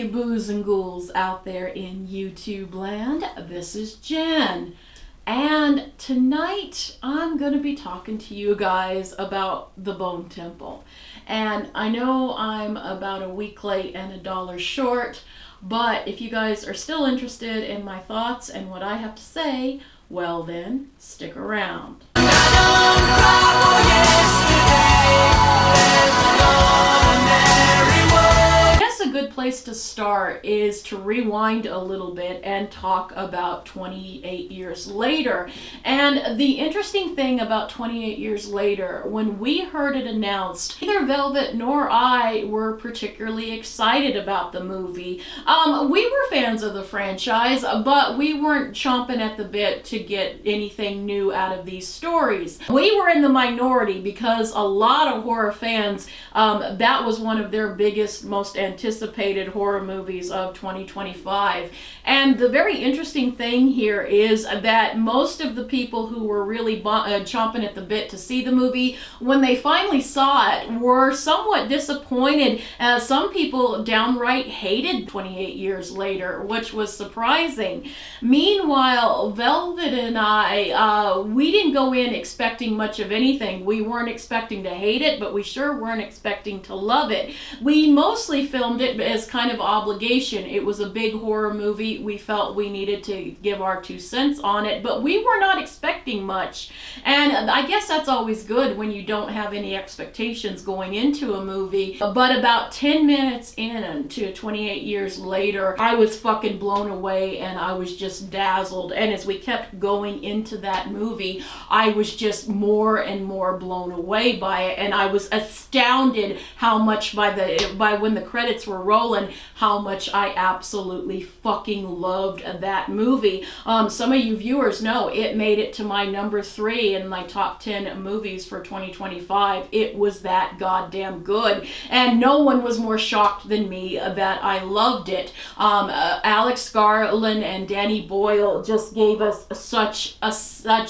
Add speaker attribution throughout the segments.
Speaker 1: boos and ghouls out there in YouTube land. This is Jen. And tonight I'm going to be talking to you guys about the Bone Temple. And I know I'm about a week late and $1 short, but if you guys are still interested in my thoughts and what I have to say, well then, stick around. A good place to start is to rewind a little bit and talk about 28 years later. And the interesting thing about 28 years later, when we heard it announced, neither Velvet nor I were particularly excited about the movie. We were fans of the franchise, but we weren't chomping at the bit to get anything new out of these stories. We were in the minority because a lot of horror fans, that was one of their biggest, most anticipated horror movies of 2025. And the very interesting thing here is that most of the people who were really chomping at the bit to see the movie, when they finally saw it, were somewhat disappointed. Some people downright hated 28 years later, which was surprising. Meanwhile, Velvet and I, we didn't go in expecting much of anything. We weren't expecting to hate it, but we sure weren't expecting to love it. We mostly filmed it as kind of obligation. It was a big horror movie. We felt we needed to give our 2 cents on it, but we were not expecting much. And I guess that's always good when you don't have any expectations going into a movie. But about 10 minutes in to 28 years later, I was fucking blown away and I was just dazzled. And as we kept going into that movie, I was just more and more blown away by it. And I was astounded how much by when the credits were rolling, how much I absolutely fucking loved that movie. Some of you viewers know it made it to my number 3 in my top 10 movies for 2025. It was that goddamn good, and no one was more shocked than me that I loved it. Alex Garland and Danny Boyle just gave us such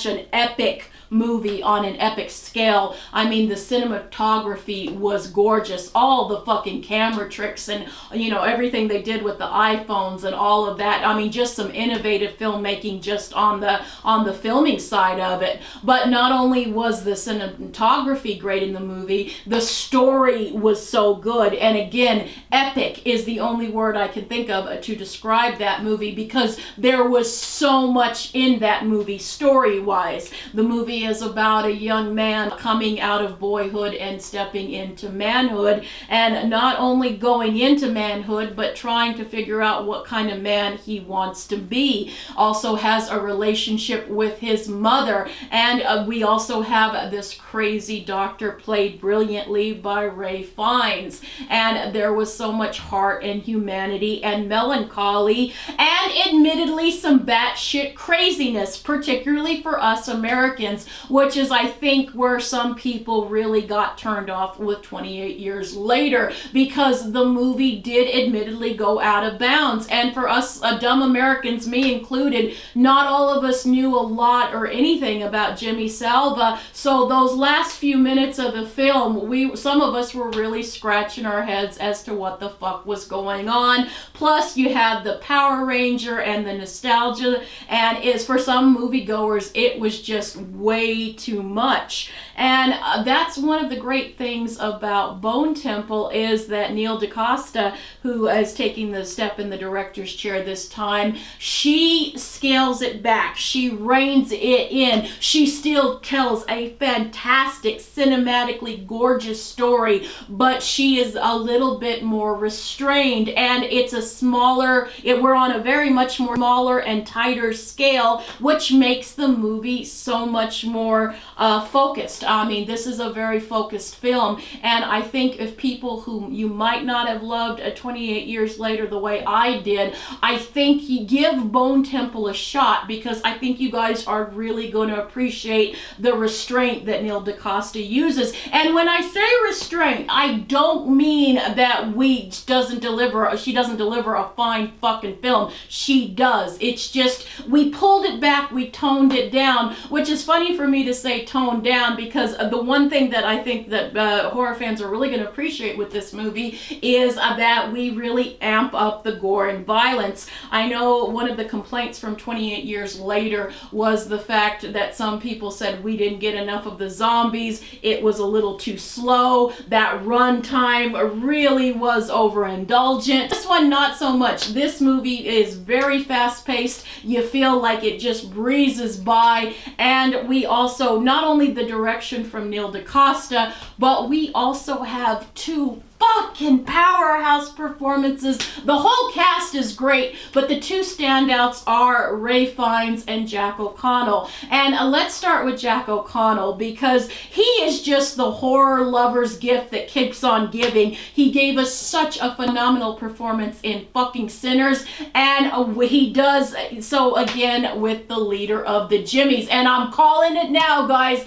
Speaker 1: an epic movie on an epic scale. I mean, the cinematography was gorgeous. All the fucking camera tricks and, you know, everything they did with the iPhones and all of that. I mean, just some innovative filmmaking just on the filming side of it. But not only was the cinematography great in the movie, the story was so good. And again, epic is the only word I can think of to describe that movie, because there was so much in that movie story-wise. The movie is about a young man coming out of boyhood and stepping into manhood, and not only going into manhood but trying to figure out what kind of man he wants to be. Also has a relationship with his mother, and we also have this crazy doctor played brilliantly by Ray Fiennes. And there was so much heart and humanity and melancholy and admittedly some batshit craziness, particularly for us Americans, which is, I think, where some people really got turned off with 28 years later, because the movie did admittedly go out of bounds. And for us dumb Americans, me included, not all of us knew a lot or anything about Jimmy Salva, so those last few minutes of the film, some of us were really scratching our heads as to what the fuck was going on. Plus, you had the Power Ranger and the nostalgia, and for some moviegoers, it was just way too much. And that's one of the great things about Bone Temple, is that Neil DaCosta, who is taking the step in the director's chair this time, she scales it back. She reins it in. She still tells a fantastic, cinematically gorgeous story, but she is a little bit more restrained, and it's a smaller, we're on a very much more smaller and tighter scale, which makes the movie so much more focused. I mean, this is a very focused film, and I think if people who you might not have loved 28 years later the way I did, I think you give Bone Temple a shot, because I think you guys are really going to appreciate the restraint that Neil DaCosta uses. And when I say restraint, I don't mean that she doesn't deliver a fine fucking film. She does. It's just, we pulled it back, we toned it down, which is funny silly for me to say toned down, because the one thing that I think that horror fans are really going to appreciate with this movie is that we really amp up the gore and violence. I know one of the complaints from 28 Years Later was the fact that some people said we didn't get enough of the zombies. It was a little too slow. That runtime really was overindulgent. This one, not so much. This movie is very fast-paced. You feel like it just breezes by, and we also, not only the direction from Neil DaCosta, but we also have two fucking powerhouse performances. The whole cast is great, but the two standouts are Ralph Fiennes and Jack O'Connell. And let's start with Jack O'Connell, because he is just the horror lover's gift that keeps on giving. He gave us such a phenomenal performance in fucking Sinners, and he does so again with the leader of the Jimmies. And I'm calling it now, guys.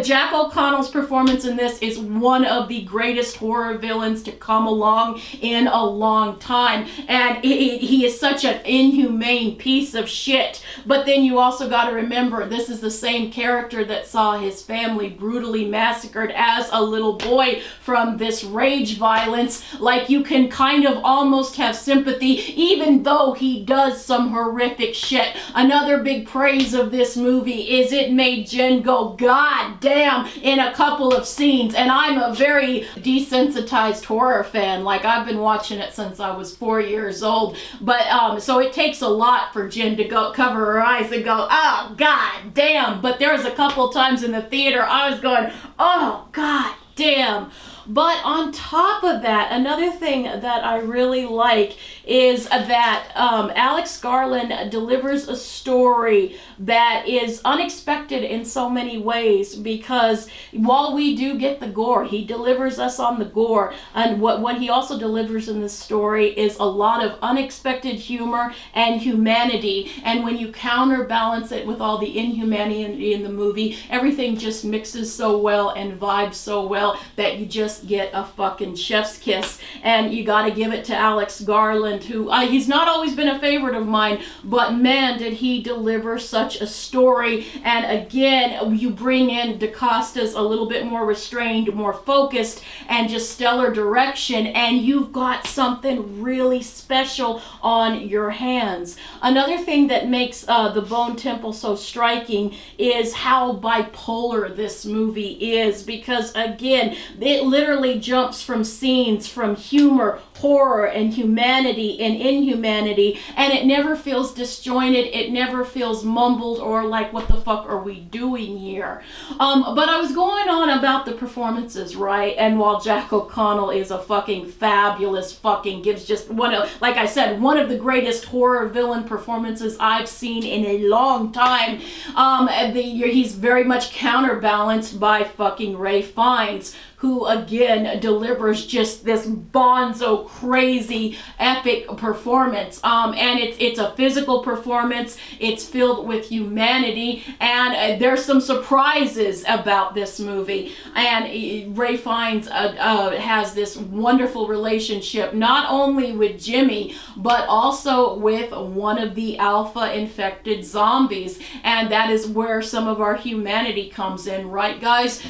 Speaker 1: Jack O'Connell's performance in this is one of the greatest horror villains to come along in a long time. And he is such an inhumane piece of shit. But then you also got to remember, this is the same character that saw his family brutally massacred as a little boy from this rage violence. Like, you can kind of almost have sympathy, even though he does some horrific shit. Another big praise of this movie is it made Jen go, God damn, in a couple of scenes. And I'm a very desensitized horror fan. Like, I've been watching it since I was 4 years old. But so it takes a lot for Jen to go cover her eyes and go, oh god damn. But there was a couple times in the theater I was going, oh god damn. But on top of that, another thing that I really like is that Alex Garland delivers a story that is unexpected in so many ways, because while we do get the gore, he delivers us on the gore, and what he also delivers in this story is a lot of unexpected humor and humanity. And when you counterbalance it with all the inhumanity in the movie, everything just mixes so well and vibes so well that you just get a fucking chef's kiss. And you gotta give it to Alex Garland, who he's not always been a favorite of mine, but man, did he deliver such a story. And again, you bring in DaCosta's a little bit more restrained, more focused, and just stellar direction, and you've got something really special on your hands. Another thing that makes the Bone Temple so striking is how bipolar this movie is, because again, it literally jumps from scenes from humor, horror, and humanity and inhumanity, and it never feels disjointed, it never feels mumbled or like, what the fuck are we doing here? But I was going on about the performances, right? And while Jack O'Connell is a fucking fabulous fucking, gives just one of, like I said, one of the greatest horror villain performances I've seen in a long time, he's very much counterbalanced by fucking Ralph Fiennes, who again delivers just this bonzo crazy epic performance, and it's a physical performance. It's filled with humanity, and there's some surprises about this movie. And Ralph Fiennes has this wonderful relationship not only with Jimmy but also with one of the alpha infected zombies, and that is where some of our humanity comes in, right guys?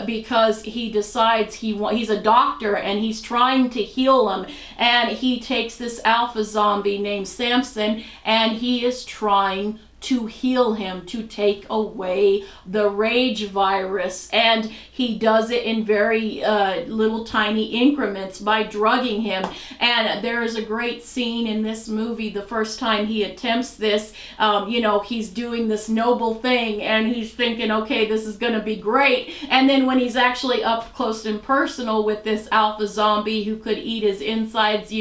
Speaker 1: Because he decides he's a doctor and he's trying to heal him, and he takes this alpha zombie named Samson, and he is trying to heal him, to take away the rage virus, and he does it in very little tiny increments by drugging him. And there is a great scene in this movie, the first time he attempts this, he's doing this noble thing and he's thinking, okay, this is gonna be great, and then when he's actually up close and personal with this alpha zombie who could eat his insides,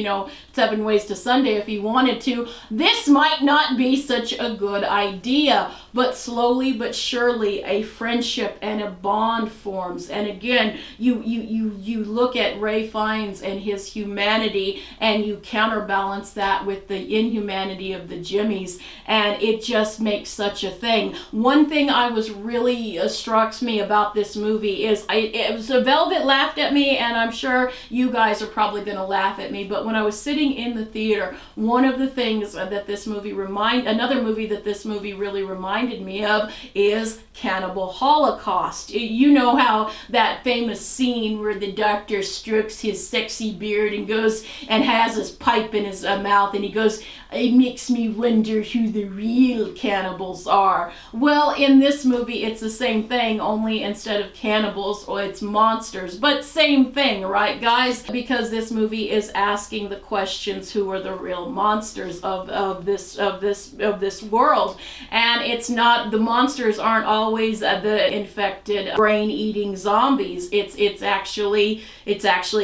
Speaker 1: 7 ways to Sunday if he wanted to, this might not be such a good idea. But slowly but surely a friendship and a bond forms. And again, you look at Ralph Fiennes and his humanity, and you counterbalance that with the inhumanity of the Jimmies, and it just makes such a thing. One thing I was really strikes me about this movie is Velvet laughed at me, and I'm sure you guys are probably going to laugh at me, but when I was sitting in the theater, one of the things that this movie another movie that this this movie really reminded me of is Cannibal Holocaust. You know how that famous scene where the doctor strokes his sexy beard and goes and has his pipe in his mouth and he goes, "It makes me wonder who the real cannibals are." Well, in this movie, it's the same thing, only instead of cannibals, it's monsters. But same thing, right, guys? Because this movie is asking the questions: who are the real monsters of this world? And it's not, the monsters aren't always the infected, brain-eating zombies. It's actually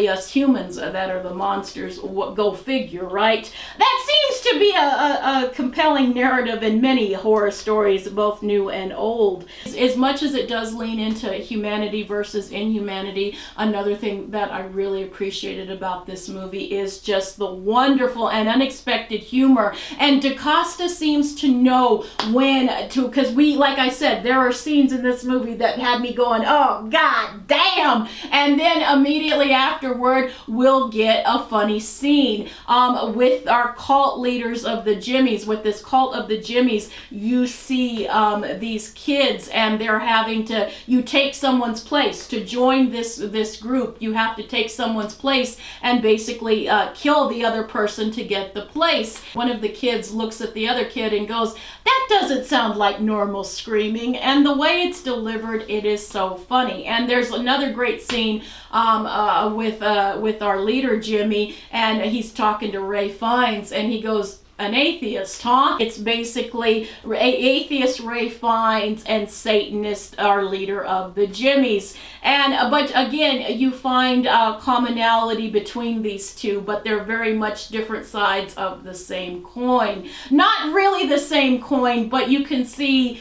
Speaker 1: us humans that are the monsters. Go figure, right? That seems to be a compelling narrative in many horror stories, both new and old. As much as it does lean into humanity versus inhumanity, another thing that I really appreciated about this movie is just the wonderful and unexpected humor. And DaCosta seems to know when to, because like I said, there are scenes in this movie that had me going, "Oh, god damn!" And then immediately afterward, we'll get a funny scene with our cult leaders of the Jimmies. With this cult of the Jimmies, you see these kids, and they're having to, you take someone's place. To join this group, you have to take someone's place and basically kill the other person to get the place. One of the kids looks at the other kid and goes, "That doesn't sound like normal screaming," and the way it's delivered, it is so funny. And there's another great scene with our leader Jimmy, and he's talking to Ray Fiennes, and he goes, "An atheist, huh?" It's basically atheist Ray Fiennes and Satanist our leader of the Jimmies. And but again, you find commonality between these two, but they're very much different sides of the same coin. Not really the same coin, but you can see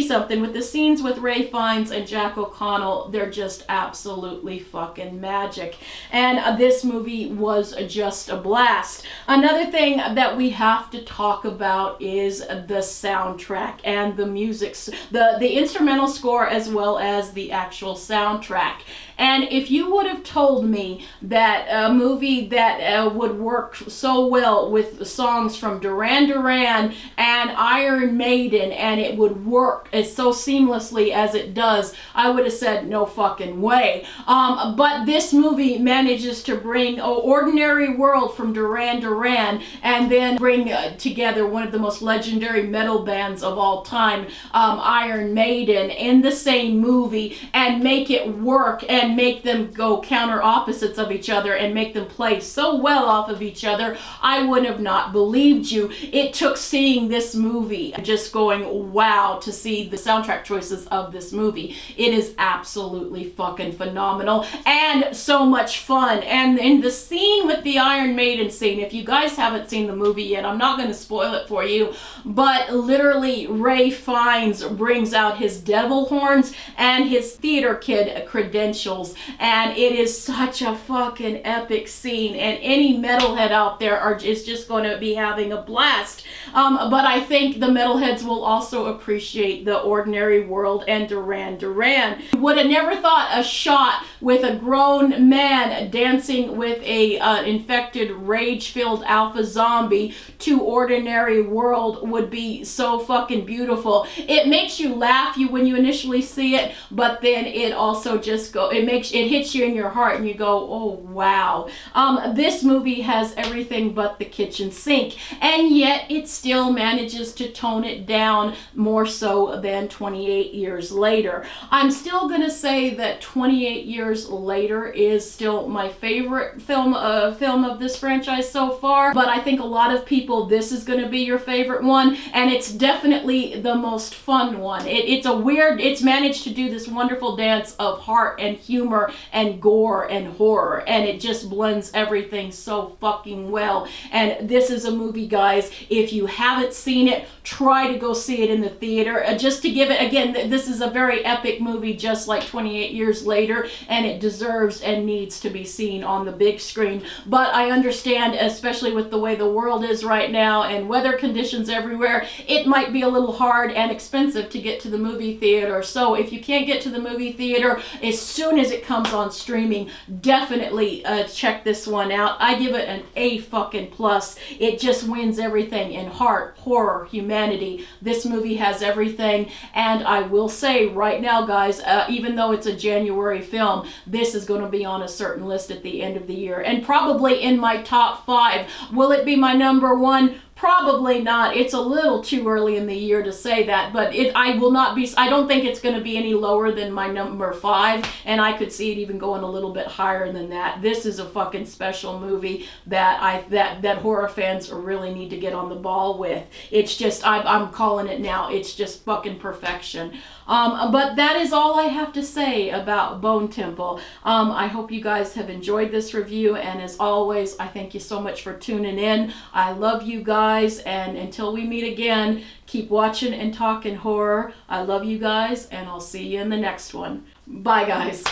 Speaker 1: something with the scenes with Ray Fiennes and Jack O'Connell. They're just absolutely fucking magic. And this movie was just a blast. Another thing that we have to talk about is the soundtrack and the music, the instrumental score as well as the actual soundtrack. And if you would have told me that a movie that would work so well with songs from Duran Duran and Iron Maiden, and it would work as so seamlessly as it does, I would have said no fucking way. But this movie manages to bring Ordinary World from Duran Duran and then bring together one of the most legendary metal bands of all time, Iron Maiden, in the same movie, and make it work and make them go counter opposites of each other and make them play so well off of each other. I would have not believed you. It took seeing this movie, just going wow, to see the soundtrack choices of this movie. It is absolutely fucking phenomenal and so much fun. And in the scene with the Iron Maiden scene, if you guys haven't seen the movie yet, I'm not going to spoil it for you, but literally Ray Fiennes brings out his devil horns and his theater kid credentials, and it is such a fucking epic scene, and any metalhead out there is just going to be having a blast. But I think the metalheads will also appreciate the Ordinary World and Duran Duran. Would have never thought a shot with a grown man dancing with a infected, rage-filled alpha zombie to Ordinary World would be so fucking beautiful. It makes you laugh when you initially see it, but then it also just it hits you in your heart and you go, oh wow. This movie has everything but the kitchen sink, and yet it still manages to tone it down more so than 28 years later. I'm still gonna say that 28 years later is still my favorite film of this franchise so far, but I think a lot of people, this is gonna be your favorite one, and it's definitely the most fun one. It's managed to do this wonderful dance of heart and humor and gore and horror, and it just blends everything so fucking well. And this is a movie, guys, if you haven't seen it, try to go see it in the theater, just to give it, again, this is a very epic movie, just like 28 years later, and it deserves and needs to be seen on the big screen. But I understand, especially with the way the world is right now and weather conditions everywhere, it might be a little hard and expensive to get to the movie theater. So if you can't get to the movie theater, as soon as it comes on streaming, definitely check this one out. I give it an A fucking plus. It just wins everything in heart, horror, humanity. This movie has everything, and I will say right now, guys, even though it's a January film, this is going to be on a certain list at the end of the year, and probably in my top 5. Will it be my number 1? Probably not. It's a little too early in the year to say that, but I don't think it's going to be any lower than my number 5, and I could see it even going a little bit higher than that. This is a fucking special movie that horror fans really need to get on the ball with. It's just, I'm calling it now. It's just fucking perfection. But that is all I have to say about Bone Temple. I hope you guys have enjoyed this review, and as always, I thank you so much for tuning in. I love you guys, and until we meet again, keep watching and talking horror. I love you guys, and I'll see you in the next one. Bye, guys.